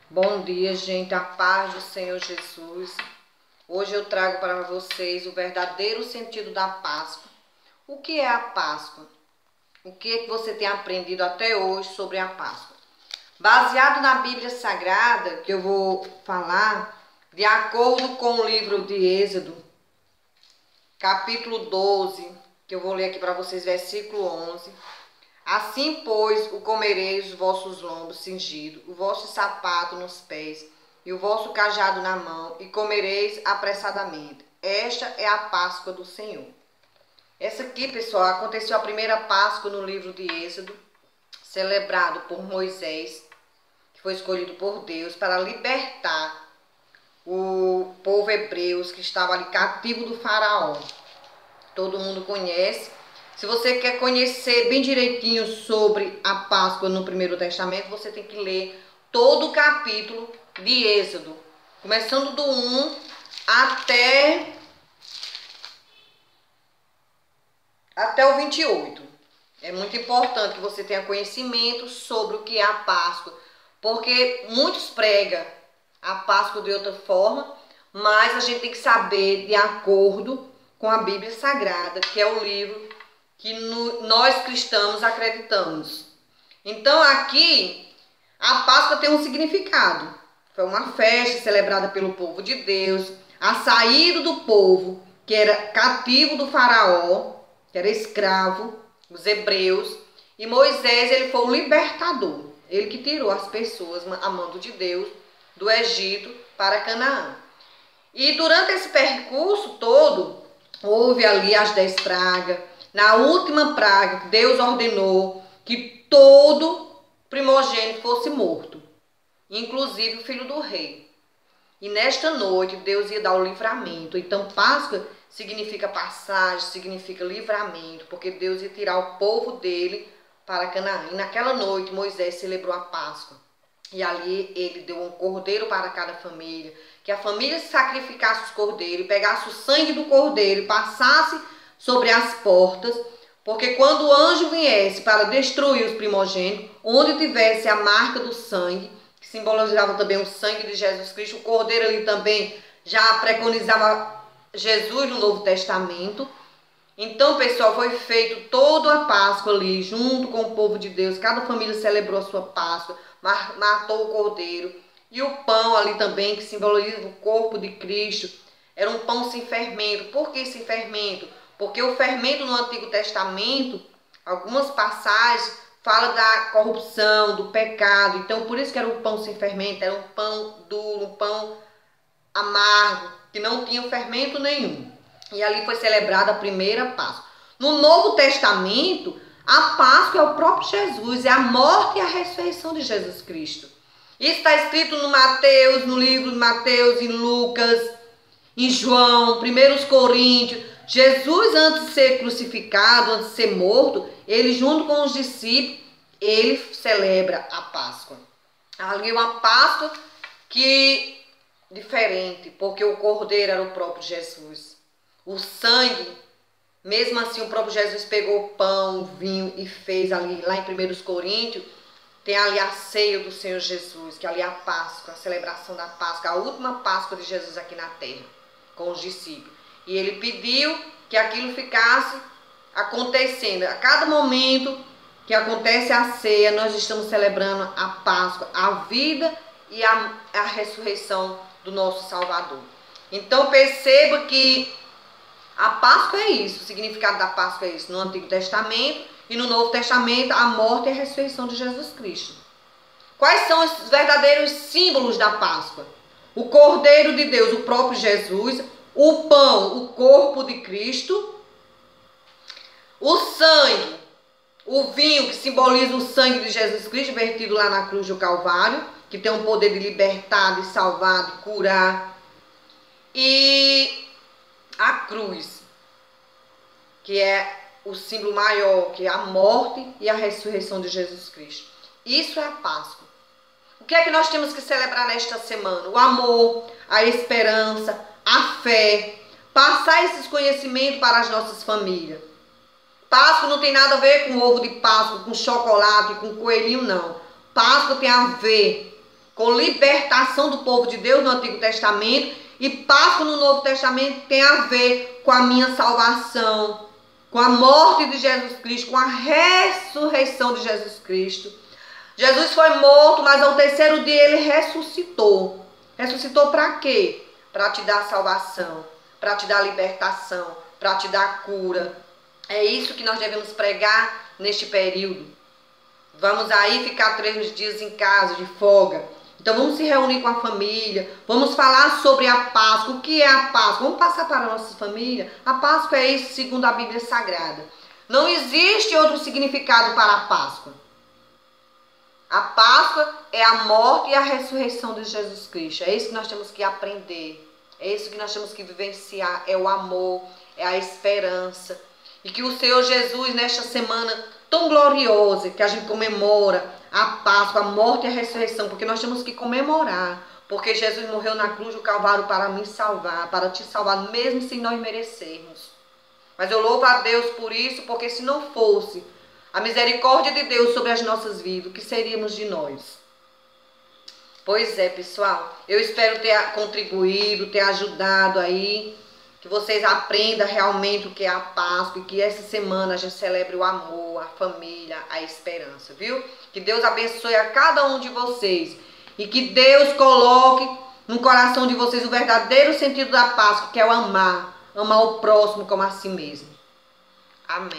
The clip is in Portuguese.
Bom dia, gente, a paz do Senhor Jesus. Hoje eu trago para vocês o verdadeiro sentido da Páscoa. O que é a Páscoa? O que é que você tem aprendido até hoje sobre a Páscoa? Baseado na Bíblia Sagrada, que eu vou falar, de acordo com o livro de Êxodo, capítulo 12, que eu vou ler aqui para vocês, versículo 11. Assim, pois, o comereis os vossos lombos cingidos, o vosso sapato nos pés, e o vosso cajado na mão, e comereis apressadamente. Esta é a Páscoa do Senhor. Essa aqui, pessoal, aconteceu a primeira Páscoa no livro de Êxodo, celebrado por Moisés, que foi escolhido por Deus para libertar o povo hebreu que estava ali cativo do faraó. Todo mundo conhece. Se você quer conhecer bem direitinho sobre a Páscoa no Primeiro Testamento, você tem que ler todo o capítulo de Êxodo, começando do 1 até o 28. É muito importante que você tenha conhecimento sobre o que é a Páscoa, porque muitos pregam a Páscoa de outra forma, mas a gente tem que saber de acordo com a Bíblia Sagrada, que é o livro que nós cristãos acreditamos. Então aqui a Páscoa tem um significado. Foi uma festa celebrada pelo povo de Deus, a saída do povo que era cativo do faraó, que era escravo, os hebreus, e Moisés, ele foi o libertador, ele que tirou as pessoas a mando de Deus do Egito para Canaã. E durante esse percurso todo, houve ali as 10 pragas. Na última praga, Deus ordenou que todo primogênito fosse morto, inclusive o filho do rei. E nesta noite, Deus ia dar o livramento. Então, Páscoa significa passagem, significa livramento, porque Deus ia tirar o povo dele para Canaã. E naquela noite, Moisés celebrou a Páscoa. E ali ele deu um cordeiro para cada família, que a família sacrificasse os cordeiros, pegasse o sangue do cordeiro e passasse sobre as portas, porque quando o anjo viesse para destruir os primogênitos, onde tivesse a marca do sangue, que simbolizava também o sangue de Jesus Cristo, o cordeiro ali também já preconizava Jesus no Novo Testamento. Então, pessoal, foi feito toda a Páscoa ali, junto com o povo de Deus, cada família celebrou a sua Páscoa, matou o cordeiro, e o pão ali também, que simboliza o corpo de Cristo, era um pão sem fermento. Por que sem fermento? Porque o fermento no Antigo Testamento, algumas passagens, fala da corrupção, do pecado. Então, por isso que era um pão sem fermento, era um pão duro, um pão amargo, que não tinha fermento nenhum. E ali foi celebrada a primeira Páscoa. No Novo Testamento, a Páscoa é o próprio Jesus, é a morte e a ressurreição de Jesus Cristo. Isso está escrito no Mateus, no livro de Mateus, em Lucas, em João, 1 Coríntios. Jesus, antes de ser crucificado, antes de ser morto, ele junto com os discípulos, ele celebra a Páscoa. Ali uma Páscoa que diferente, porque o cordeiro era o próprio Jesus. O sangue, mesmo assim o próprio Jesus pegou o pão, o vinho e fez ali, lá em 1 Coríntios, tem ali a ceia do Senhor Jesus, que ali é a Páscoa, a celebração da Páscoa, a última Páscoa de Jesus aqui na terra, com os discípulos. E ele pediu que aquilo ficasse acontecendo. A cada momento que acontece a ceia, nós estamos celebrando a Páscoa, a vida e a ressurreição do nosso Salvador. Então perceba que a Páscoa é isso, o significado da Páscoa é isso. No Antigo Testamento e no Novo Testamento, a morte e a ressurreição de Jesus Cristo. Quais são os verdadeiros símbolos da Páscoa? O Cordeiro de Deus, o próprio Jesus, o pão, o corpo de Cristo, o sangue, o vinho, que simboliza o sangue de Jesus Cristo, vertido lá na cruz do Calvário, que tem o poder de libertar, de salvar, de curar. E a cruz, que é o símbolo maior, que é a morte e a ressurreição de Jesus Cristo. Isso é a Páscoa. O que é que nós temos que celebrar nesta semana? O amor, a esperança, a fé. Passar esses conhecimentos para as nossas famílias. Páscoa não tem nada a ver com ovo de Páscoa, com chocolate, com coelhinho, não. Páscoa tem a ver com libertação do povo de Deus no Antigo Testamento, e Páscoa no Novo Testamento tem a ver com a minha salvação, com a morte de Jesus Cristo, com a ressurreição de Jesus Cristo. Jesus foi morto, mas ao terceiro dia ele ressuscitou. Ressuscitou para quê? Para te dar salvação, para te dar libertação, para te dar cura. É isso que nós devemos pregar neste período. Vamos aí ficar 3 dias em casa de folga. Então vamos se reunir com a família, vamos falar sobre a Páscoa. O que é a Páscoa? Vamos passar para a nossa família. A Páscoa é isso segundo a Bíblia Sagrada. Não existe outro significado para a Páscoa. A Páscoa é a morte e a ressurreição de Jesus Cristo. É isso que nós temos que aprender. É isso que nós temos que vivenciar. É o amor, é a esperança. E que o Senhor Jesus, nesta semana tão gloriosa, que a gente comemora a Páscoa, a morte e a ressurreição, porque nós temos que comemorar, porque Jesus morreu na cruz do Calvário para me salvar, para te salvar, mesmo sem nós merecermos. Mas eu louvo a Deus por isso, porque se não fosse a misericórdia de Deus sobre as nossas vidas, o que seríamos de nós? Pois é, pessoal, eu espero ter contribuído, ter ajudado aí, que vocês aprendam realmente o que é a Páscoa e que essa semana a gente celebre o amor, a família, a esperança, viu? Que Deus abençoe a cada um de vocês e que Deus coloque no coração de vocês o verdadeiro sentido da Páscoa, que é o amar o próximo como a si mesmo. Amém.